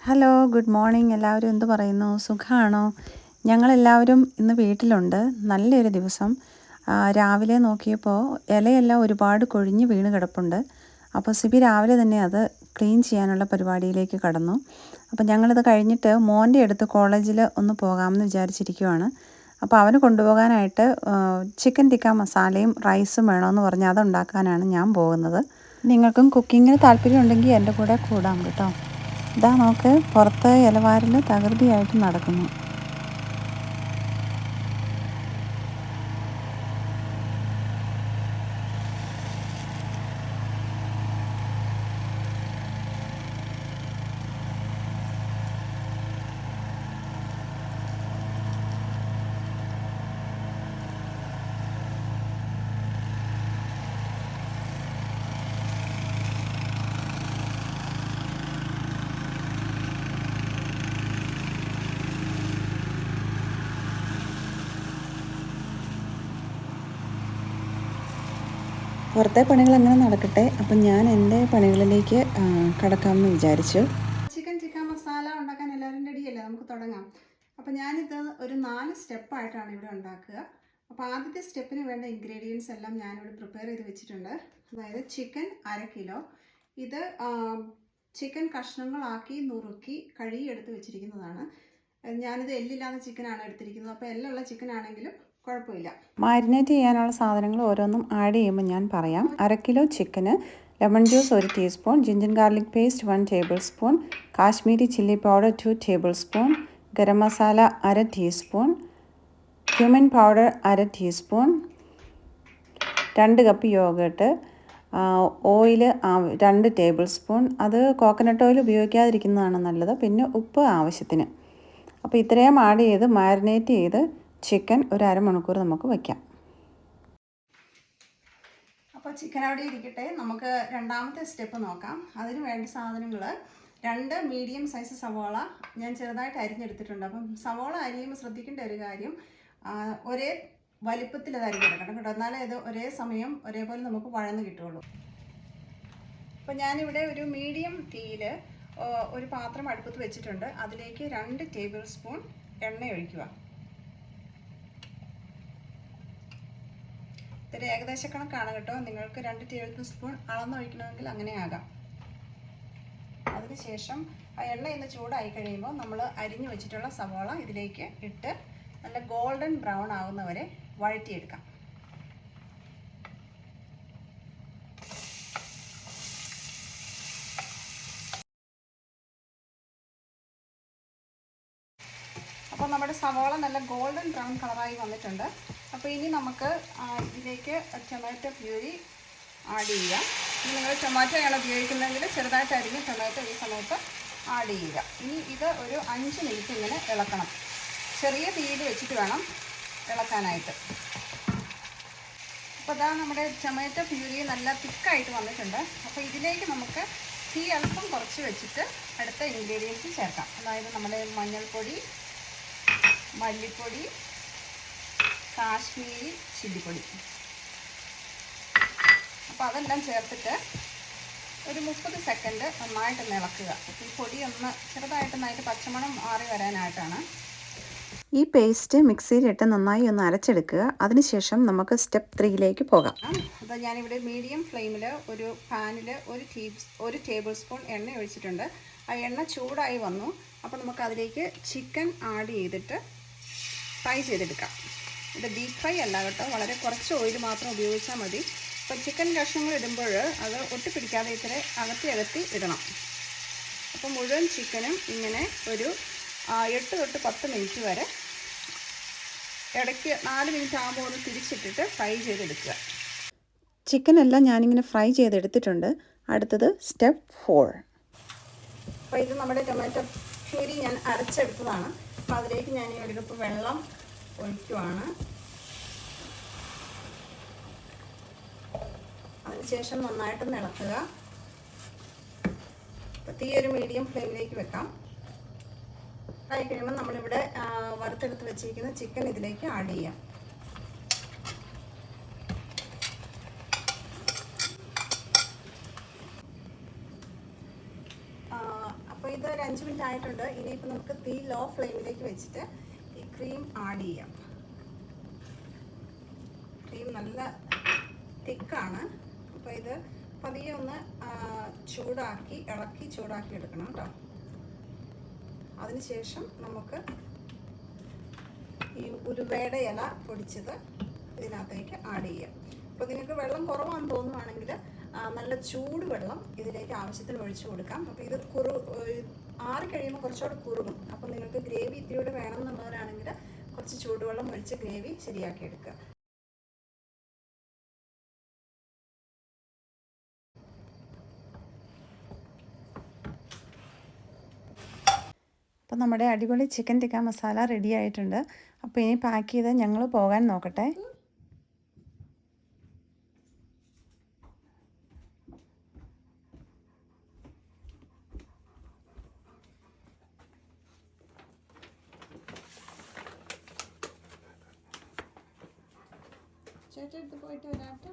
Hello, good morning. എല്ലാവരും എന്ത് പറയുന്നു? സുഖമാണോ? ഞങ്ങളെല്ലാവരും ഇന്ന് വീട്ടിലുണ്ട്. നല്ലൊരു ദിവസം. രാവിലെ നോക്കിയപ്പോൾ ഇലയെല്ലാം ഒരുപാട് കൊഴിഞ്ഞ് വീണ് കിടപ്പുണ്ട്. അപ്പോൾ സിബി രാവിലെ തന്നെ അത് ക്ലീൻ ചെയ്യാനുള്ള പരിപാടിയിലേക്ക് കടന്നു. അപ്പോൾ ഞങ്ങളിത് കഴിഞ്ഞിട്ട് മോൻ്റെ അടുത്ത് കോളേജിൽ ഒന്ന് പോകാമെന്ന് വിചാരിച്ചിരിക്കുവാണ്. അപ്പോൾ അവന് കൊണ്ടുപോകാനായിട്ട് ചിക്കൻ ടിക്ക മസാലയും റൈസും വേണമെന്ന് പറഞ്ഞ് അതുണ്ടാക്കാനാണ് ഞാൻ പോകുന്നത്. നിങ്ങൾക്കും കുക്കിങ്ങിന് താല്പര്യമുണ്ടെങ്കിൽ എൻ്റെ കൂടെ കൂടാം കേട്ടോ. ഇതാ നോക്ക്, പുറത്ത് ഇലവാരൽ തകൃതിയായിട്ട് നടക്കുന്നു. പുറത്തെ പണികൾ അങ്ങനെ നടക്കട്ടെ. അപ്പം ഞാൻ എൻ്റെ പണികളിലേക്ക് കടക്കാമെന്ന് വിചാരിച്ചു. ചിക്കൻ ടിക്ക മസാല ഉണ്ടാക്കാൻ എല്ലാവരും റെഡിയല്ലേ? നമുക്ക് തുടങ്ങാം. അപ്പോൾ ഞാനിത് ഒരു 4 സ്റ്റെപ്പായിട്ടാണ് ഇവിടെ ഉണ്ടാക്കുക. അപ്പോൾ ആദ്യത്തെ സ്റ്റെപ്പിന് വേണ്ട ഇൻഗ്രീഡിയൻസ് എല്ലാം ഞാനിവിടെ പ്രിപ്പയർ ചെയ്ത് വെച്ചിട്ടുണ്ട്. അതായത് ചിക്കൻ 1/2 കിലോ. ഇത് ചിക്കൻ കഷ്ണങ്ങളാക്കി നുറുക്കി കഴുകിയെടുത്ത് വെച്ചിരിക്കുന്നതാണ്. ഞാനിത് എല്ലില്ലാത്ത ചിക്കനാണ് എടുത്തിരിക്കുന്നത്. അപ്പോൾ എല്ലുള്ള ചിക്കൻ ആണെങ്കിലും കുഴപ്പമില്ല. മാരിനേറ്റ് ചെയ്യാനുള്ള സാധനങ്ങൾ ഓരോന്നും ആഡ് ചെയ്യുമ്പോൾ ഞാൻ പറയാം. 1/2 കിലോ ചിക്കന്, lemon juice 1 teaspoon, ginger garlic paste 1 table spoon, Kashmiri chilli powder 2 table spoon, garam masala 1/2 teaspoon, cumin powder 1/2 teaspoon, 2 cup yoghurt, oil 2 table spoon. അത് കോക്കനട്ട് ഓയിൽ ഉപയോഗിക്കാതിരിക്കുന്നതാണ് നല്ലത്. പിന്നെ ഉപ്പ് ആവശ്യത്തിന്. അപ്പോൾ ഇത്രയും ആഡ് ചെയ്ത് മാരിനേറ്റ് ചെയ്ത് ചിക്കൻ ഒരു അരമണിക്കൂർ നമുക്ക് വയ്ക്കാം. അപ്പോൾ ചിക്കൻ അവിടെ ഇരിക്കട്ടെ. നമുക്ക് രണ്ടാമത്തെ സ്റ്റെപ്പ് നോക്കാം. അതിന് വേണ്ട സാധനങ്ങൾ 2 മീഡിയം സൈസ് സവോള ഞാൻ ചെറുതായിട്ട് അരിഞ്ഞെടുത്തിട്ടുണ്ട്. അപ്പം സവോള അരിയുമ്പോൾ ശ്രദ്ധിക്കേണ്ട ഒരു കാര്യം, ഒരേ വലിപ്പത്തിൽ അത് അരിഞ്ഞെടുക്കണം കേട്ടോ. എന്നാലേ ഇത് ഒരേ സമയം ഒരേപോലെ നമുക്ക് വഴന്ന് കിട്ടുള്ളൂ. അപ്പോൾ ഞാനിവിടെ ഒരു മീഡിയം തീയിൽ ഒരു പാത്രം അടുപ്പത്ത് വെച്ചിട്ടുണ്ട്. അതിലേക്ക് 2 ടേബിൾ സ്പൂൺ എണ്ണ ഒഴിക്കുക. ഇതൊരു ഏകദേശ കണക്കാണ് കേട്ടോ. നിങ്ങൾക്ക് 2 ടേബിൾ സ്പൂൺ അളന്നൊഴിക്കണമെങ്കിൽ അങ്ങനെ ആകാം. അതിനുശേഷം ആ എണ്ണ ഇന്ന് ചൂടായി കഴിയുമ്പോൾ നമ്മൾ അരിഞ്ഞു വെച്ചിട്ടുള്ള സവാള ഇതിലേക്ക് ഇട്ട് നല്ല ഗോൾഡൻ ബ്രൗൺ ആകുന്നവരെ വഴറ്റിയെടുക്കാം. അപ്പോൾ നമ്മുടെ സവാള നല്ല ഗോൾഡൻ ബ്രൗൺ കളറായി വന്നിട്ടുണ്ട്. അപ്പോൾ ഇനി നമുക്ക് ഇതിലേക്ക് ടൊമാറ്റോ പ്യൂരി ആഡ് ചെയ്യാം. ഇനി നിങ്ങൾ ടൊമാറ്റോയാണ് ഉപയോഗിക്കുന്നതെങ്കിൽ ചെറുതായിട്ട് അരിഞ്ഞ് ടൊമാറ്റോ ഈ സമയത്ത് ആഡ് ചെയ്യുക. ഇനി ഇത് ഒരു 5 മിനിറ്റ് ഇങ്ങനെ ഇളക്കണം. ചെറിയ തീയിൽ വെച്ചിട്ട് വേണം ഇളക്കാനായിട്ട്. അപ്പോൾ ഇതാ നമ്മുടെ ടൊമാറ്റോ പ്യൂരി നല്ല തിക്കായിട്ട് വന്നിട്ടുണ്ട്. അപ്പോൾ ഇതിലേക്ക് നമുക്ക് തീ അല്പം കുറച്ച് വെച്ചിട്ട് അടുത്ത ഇൻഗ്രീഡിയൻസ് ചേർക്കാം. അതായത് നമ്മുടെ മഞ്ഞൾപ്പൊടി, മല്ലിപ്പൊടി, കാശ്മീരി ചില്ലിപ്പൊടി. അപ്പോൾ അതെല്ലാം ചേർത്തിട്ട് ഒരു 30 സെക്കൻഡ് നന്നായിട്ടൊന്ന് ഇളക്കുക. ഈ പൊടി ഒന്ന് ചെറുതായിട്ടൊന്നായിട്ട് പച്ചമണം മാറി വരാനായിട്ടാണ്. ഈ പേസ്റ്റ് മിക്സിയിലിട്ട് നന്നായി ഒന്ന് അരച്ചെടുക്കുക. അതിനുശേഷം നമുക്ക് സ്റ്റെപ്പ് 3യിലേക്ക് പോകാം. അപ്പോൾ ഞാനിവിടെ മീഡിയം ഫ്ലെയിമിൽ ഒരു പാനിൽ ഒരു ടേബിൾ സ്പൂൺ എണ്ണ ഒഴിച്ചിട്ടുണ്ട്. ആ എണ്ണ ചൂടായി വന്നു. അപ്പോൾ നമുക്ക് അതിലേക്ക് ചിക്കൻ ആഡ് ചെയ്തിട്ട് ഫ്രൈ ചെയ്തെടുക്കാം. ഇത് ഡീപ്പ് ഫ്രൈ അല്ല കേട്ടോ, വളരെ കുറച്ച് ഓയിൽ മാത്രം ഉപയോഗിച്ചാൽ മതി. അപ്പോൾ ചിക്കൻ കഷ്ണങ്ങൾ ഇടുമ്പോൾ അത് ഒട്ടിപ്പിടിക്കാതെ ഇത്തിരി അകത്തി ഇടണം. അപ്പോൾ മുഴുവൻ ചിക്കനും ഇങ്ങനെ ഒരു 8 തൊട്ട് 10 മിനിറ്റ് വരെ ഇടയ്ക്ക് 4 മിനിറ്റ് ആകുമ്പോൾ ഒന്ന് തിരിച്ചിട്ടിട്ട് ഫ്രൈ ചെയ്തെടുക്കുക. ചിക്കൻ എല്ലാം ഞാനിങ്ങനെ ഫ്രൈ ചെയ്തെടുത്തിട്ടുണ്ട്. അടുത്തത് സ്റ്റെപ്പ് 4. അപ്പോൾ ഇത് നമ്മുടെ ടൊമാറ്റോ പ്യൂരി ഞാൻ അരച്ചെടുത്തതാണ്. അപ്പോൾ അതിലേക്ക് ഞാൻ ഈ 1 കപ്പ് വെള്ളം ഒഴിക്കുവാണ്. അതിനുശേഷം നന്നായിട്ടൊന്ന് ഇളക്കുക. അപ്പോൾ തീ ഒരു മീഡിയം ഫ്ലെയിമിലേക്ക് വെക്കാം. ആയി കഴിയുമ്പോൾ നമ്മളിവിടെ വറുത്തെടുത്ത് വെച്ചിരിക്കുന്ന ചിക്കൻ ഇതിലേക്ക് ആഡ് ചെയ്യാം. അപ്പോൾ ഇത് ഒരു 5 മിനിറ്റ് ആയിട്ടുണ്ട്. ഇനിയിപ്പോൾ നമുക്ക് തീ ലോ ഫ്ലെയിമിലേക്ക് വെച്ചിട്ട് ഈ ക്രീം ആഡ് ചെയ്യാം. ക്രീം നല്ല തിക്കാണ്. അപ്പോൾ ഇത് പതിയെ ഒന്ന് ഇളക്കി ചൂടാക്കി എടുക്കണം കേട്ടോ. അതിനുശേഷം നമുക്ക് ഈ ഉലുവയുടെ ഇല പൊടിച്ചത് ഇതിനകത്തേക്ക് ആഡ് ചെയ്യാം. അപ്പോൾ നിങ്ങൾക്ക് വെള്ളം കുറവാണെന്ന് തോന്നുവാണെങ്കിൽ നല്ല ചൂട് വെള്ളം ഇതിലേക്ക് ആവശ്യത്തിന് ഒഴിച്ചു കൊടുക്കാം. അപ്പോൾ ഇത് ആറി കഴിയുമ്പോൾ കുറച്ചുകൂടെ കുറുകും. അപ്പോൾ നിങ്ങൾക്ക് ഗ്രേവി ഇത്തിരിയോടെ വേണമെന്നുള്ളവരാണെങ്കിൽ കുറച്ച് ചൂടുവെള്ളം ഒഴിച്ച് ഗ്രേവി ശരിയാക്കി എടുക്കുക. അപ്പോൾ നമ്മുടെ അടിപൊളി ചിക്കൻ ടിക്ക മസാല റെഡി ആയിട്ടുണ്ട്. അപ്പോൾ ഇനി പാക്ക് ചെയ്ത് ഞങ്ങൾ പോകാൻ നോക്കട്ടെ. ചേട്ടാ എടുത്ത് പോയിട്ട് വരാട്ടോ.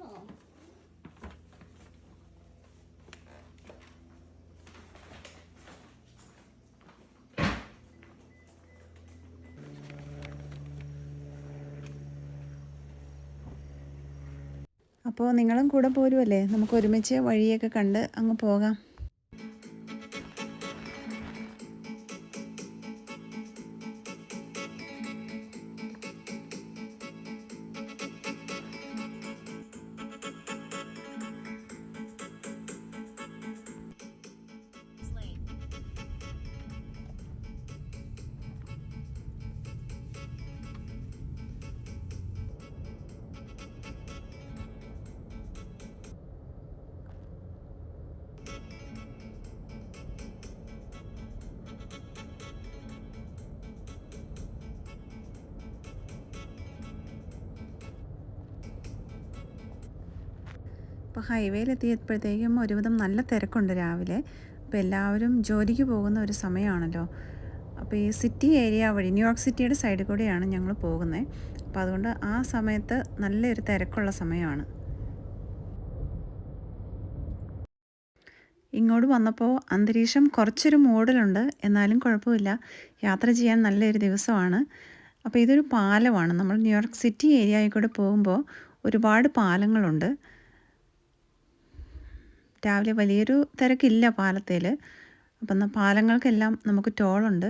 അപ്പോൾ നിങ്ങളും കൂടെ പോരുമല്ലേ? നമുക്ക് ഒരുമിച്ച് വഴിയൊക്കെ കണ്ട് അങ്ങ് പോകാം. അപ്പോൾ ഹൈവേയിലെത്തിയപ്പോഴത്തേക്കും ഒരുവിധം നല്ല തിരക്കുണ്ട് രാവിലെ. അപ്പോൾ എല്ലാവരും ജോലിക്ക് പോകുന്ന ഒരു സമയമാണല്ലോ. അപ്പോൾ ഈ സിറ്റി ഏരിയ വഴി ന്യൂയോർക്ക് സിറ്റിയുടെ സൈഡിൽ കൂടെയാണ് ഞങ്ങൾ പോകുന്നത്. അപ്പോൾ അതുകൊണ്ട് ആ സമയത്ത് നല്ലൊരു തിരക്കുള്ള സമയമാണ്. ഇങ്ങോട്ട് വന്നപ്പോൾ അന്തരീക്ഷം കുറച്ചൊരു മൂടലുണ്ട്, എന്നാലും കുഴപ്പമില്ല. യാത്ര ചെയ്യാൻ നല്ലൊരു ദിവസമാണ്. അപ്പോൾ ഇതൊരു പാലമാണ്. നമ്മൾ ന്യൂയോർക്ക് സിറ്റി ഏരിയയിൽ കൂടെ പോകുമ്പോൾ ഒരുപാട് പാലങ്ങളുണ്ട്. രാവിലെ വലിയൊരു തിരക്കില്ല പാലത്തിൽ. അപ്പം പാലങ്ങൾക്കെല്ലാം നമുക്ക് ടോളുണ്ട്.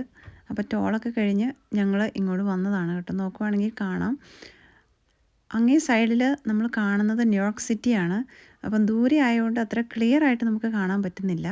അപ്പോൾ ടോളൊക്കെ കഴിഞ്ഞ് ഞങ്ങൾ ഇങ്ങോട്ട് വന്നതാണ് കേട്ടോ. നോക്കുവാണെങ്കിൽ കാണാം, അങ്ങേ സൈഡിൽ നമ്മൾ കാണുന്നത് ന്യൂയോർക്ക് സിറ്റിയാണ്. അപ്പം ദൂരെ ആയതുകൊണ്ട് അത്ര ക്ലിയർ ആയിട്ട് നമുക്ക് കാണാൻ പറ്റുന്നില്ല.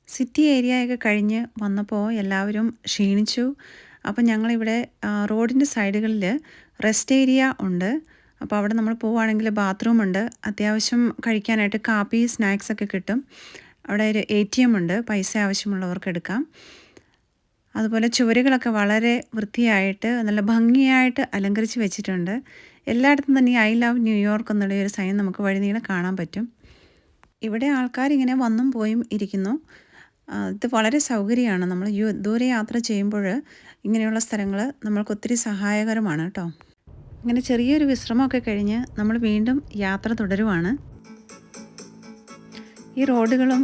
സിറ്റി ഏരിയയൊക്കെ കഴിഞ്ഞ് വന്നപ്പോൾ എല്ലാവരും ക്ഷീണിച്ചു. അപ്പം ഞങ്ങളിവിടെ റോഡിൻ്റെ സൈഡുകളിൽ റെസ്റ്റ് ഏരിയ ഉണ്ട്. അപ്പോൾ അവിടെ നമ്മൾ പോവുകയാണെങ്കിൽ ബാത്റൂമുണ്ട്, അത്യാവശ്യം കഴിക്കാനായിട്ട് കാപ്പി സ്നാക്സൊക്കെ കിട്ടും. അവിടെ ഒരു ATM ഉണ്ട്, പൈസ ആവശ്യമുള്ളവർക്ക് എടുക്കാം. അതുപോലെ ചുവരുകളൊക്കെ വളരെ വൃത്തിയായിട്ട് നല്ല ഭംഗിയായിട്ട് അലങ്കരിച്ച് വെച്ചിട്ടുണ്ട്. എല്ലായിടത്തും തന്നെ ഐ ലവ് ന്യൂയോർക്ക് എന്നുള്ള ഒരു സൈൻ നമുക്ക് വഴിനീളെ കാണാൻ പറ്റും. ഇവിടെ ആൾക്കാരിങ്ങനെ വന്നും പോയും ഇരിക്കുന്നു. ഇത് വളരെ സൗകര്യമാണ്. നമ്മൾ ദൂരെ യാത്ര ചെയ്യുമ്പോൾ ഇങ്ങനെയുള്ള സ്ഥലങ്ങൾ നമ്മൾക്ക് ഒത്തിരി സഹായകരമാണ് കേട്ടോ. ഇങ്ങനെ ചെറിയൊരു വിശ്രമമൊക്കെ കഴിഞ്ഞ് നമ്മൾ വീണ്ടും യാത്ര തുടരുവാണ്. ഈ റോഡുകളും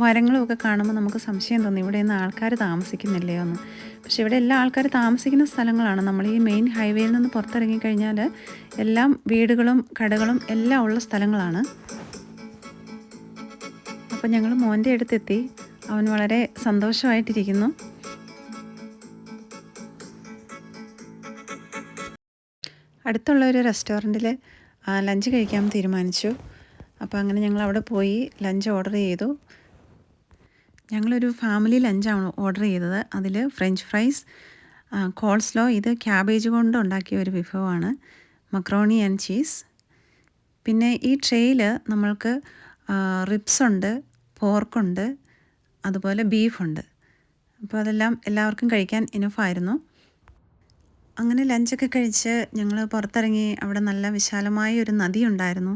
മരങ്ങളും ഒക്കെ കാണുമ്പോൾ നമുക്ക് സംശയം തോന്നി ഇവിടെയൊന്നും ആൾക്കാർ താമസിക്കുന്നില്ലയോ എന്ന്. പക്ഷെ ഇവിടെ എല്ലാ ആൾക്കാർ താമസിക്കുന്ന സ്ഥലങ്ങളാണ്. നമ്മൾ ഈ മെയിൻ ഹൈവേയിൽ നിന്ന് പുറത്തിറങ്ങിക്കഴിഞ്ഞാൽ എല്ലാം വീടുകളും കടകളും എല്ലാം ഉള്ള സ്ഥലങ്ങളാണ്. അപ്പോൾ ഞങ്ങൾ മോൻ്റെ അടുത്തെത്തി. അവൻ വളരെ സന്തോഷമായിട്ടിരിക്കുന്നു. അടുത്തുള്ള ഒരു റെസ്റ്റോറൻറ്റിൽ ലഞ്ച് കഴിക്കാൻ തീരുമാനിച്ചു. അപ്പോൾ അങ്ങനെ ഞങ്ങൾ അവിടെ പോയി ലഞ്ച് ഓർഡർ ചെയ്തു. ഞങ്ങളൊരു ഫാമിലി ലഞ്ചാണ് ഓർഡർ ചെയ്തത്. അതിൽ ഫ്രഞ്ച് ഫ്രൈസ്, കോൾസ്ലോ, ഇത് ക്യാബേജ് കൊണ്ട് ഉണ്ടാക്കിയ ഒരു വിഭവമാണ്, മക്രോണി ആൻഡ് ചീസ്. പിന്നെ ഈ ട്രേയിൽ നമ്മൾക്ക് റിബ്സ് ഉണ്ട്, പോർക്കുണ്ട്, അതുപോലെ ബീഫുണ്ട്. അപ്പോൾ അതെല്ലാം എല്ലാവർക്കും കഴിക്കാൻ ഇനഫായിരുന്നു. അങ്ങനെ ലഞ്ചൊക്കെ കഴിച്ച് ഞങ്ങൾ പുറത്തിറങ്ങി. അവിടെ നല്ല വിശാലമായ ഒരു നദി ഉണ്ടായിരുന്നു,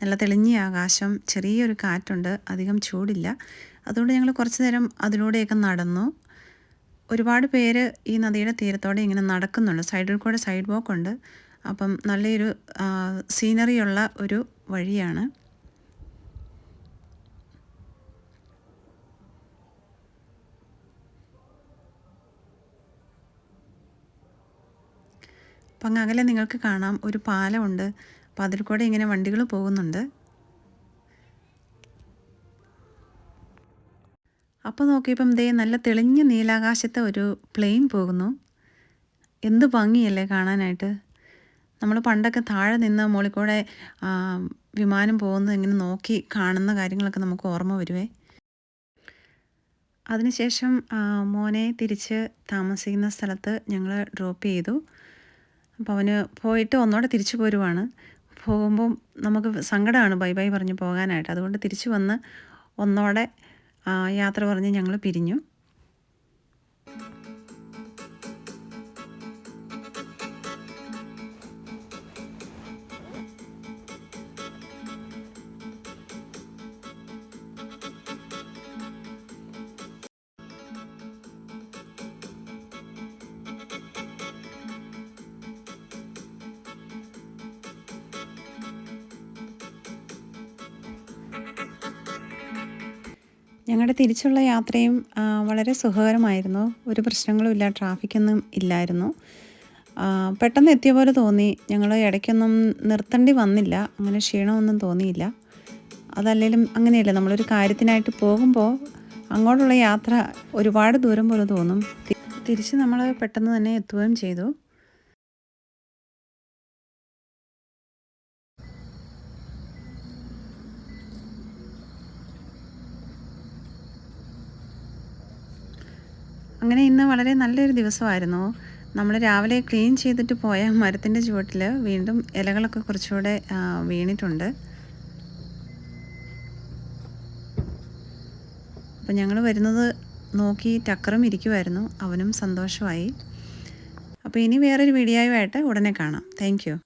നല്ല തെളിഞ്ഞ ആകാശം, ചെറിയൊരു കാറ്റുണ്ട്, അധികം ചൂടില്ല. അതുകൊണ്ട് ഞങ്ങൾ കുറച്ച് നേരം അതിലൂടെയൊക്കെ നടന്നു. ഒരുപാട് പേര് ഈ നദിയുടെ തീരത്തോടെ ഇങ്ങനെ നടക്കുന്നുണ്ട്. സൈഡിൽ കൂടെ സൈഡ് വാക്ക് ഉണ്ട്. അപ്പം നല്ലൊരു സീനറിയുള്ള ഒരു വഴിയാണ്. അപ്പം അങ്ങ് അകലെ നിങ്ങൾക്ക് കാണാം ഒരു പാലമുണ്ട്. അപ്പം അതിൽ കൂടെ ഇങ്ങനെ വണ്ടികൾ പോകുന്നുണ്ട്. അപ്പോൾ നോക്കിയപ്പം ദേ നല്ല തെളിഞ്ഞ നീലാകാശത്തെ ഒരു പ്ലെയിൻ പോകുന്നു. എന്ത് ഭംഗിയല്ലേ കാണാനായിട്ട്. നമ്മൾ പണ്ടൊക്കെ താഴെ നിന്ന് മുകളിൽ കൂടെ വിമാനം പോകുന്നത് ഇങ്ങനെ നോക്കി കാണുന്ന കാര്യങ്ങളൊക്കെ നമുക്ക് ഓർമ്മ വരുവേ. അതിനുശേഷം മോനെ തിരിച്ച് താമസിക്കുന്ന സ്ഥലത്ത് ഞങ്ങൾ ഡ്രോപ്പ് ചെയ്തു. അപ്പോൾ അവന് പോയിട്ട് ഒന്നോടെ തിരിച്ചു പോരുവാണ്. പോകുമ്പം നമുക്ക് സങ്കടമാണ് ബൈ ബൈ പറഞ്ഞ് പോകാനായിട്ട്. അതുകൊണ്ട് തിരിച്ചു വന്ന് ഒന്നോടെ യാത്ര പറഞ്ഞ് ഞങ്ങൾ പിരിഞ്ഞു. ഞങ്ങളുടെ തിരിച്ചുള്ള യാത്രയും വളരെ സുഖകരമായിരുന്നു. ഒരു പ്രശ്നങ്ങളുമില്ല, ട്രാഫിക്കൊന്നും ഇല്ലായിരുന്നു. പെട്ടെന്ന് എത്തിയ പോലെ തോന്നി. ഞങ്ങൾ ഇടയ്ക്കൊന്നും നിർത്തേണ്ടി വന്നില്ല, അങ്ങനെ ക്ഷീണമൊന്നും തോന്നിയില്ല. അതല്ലെങ്കിലും അങ്ങനെയല്ല, നമ്മളൊരു കാര്യത്തിനായിട്ട് പോകുമ്പോൾ അങ്ങോട്ടുള്ള യാത്ര ഒരുപാട് ദൂരം പോലെ തോന്നും. തിരിച്ച് നമ്മൾ പെട്ടെന്ന് തന്നെ എത്തുകയും ചെയ്തു. അങ്ങനെ ഇന്ന് വളരെ നല്ലൊരു ദിവസമായിരുന്നു. നമ്മൾ രാവിലെ ക്ലീൻ ചെയ്തിട്ട് പോയ മരത്തിൻ്റെ ചുവട്ടിൽ വീണ്ടും ഇലകളൊക്കെ കുറച്ചുകൂടെ വീണിട്ടുണ്ട്. അപ്പം ഞങ്ങൾ വരുന്നത് നോക്കി ടക്കറും ഇരിക്കുമായിരുന്നു. അവനും സന്തോഷമായി. അപ്പോൾ ഇനി വേറൊരു വീഡിയോയുമായിട്ട് ഉടനെ കാണാം. Thank you.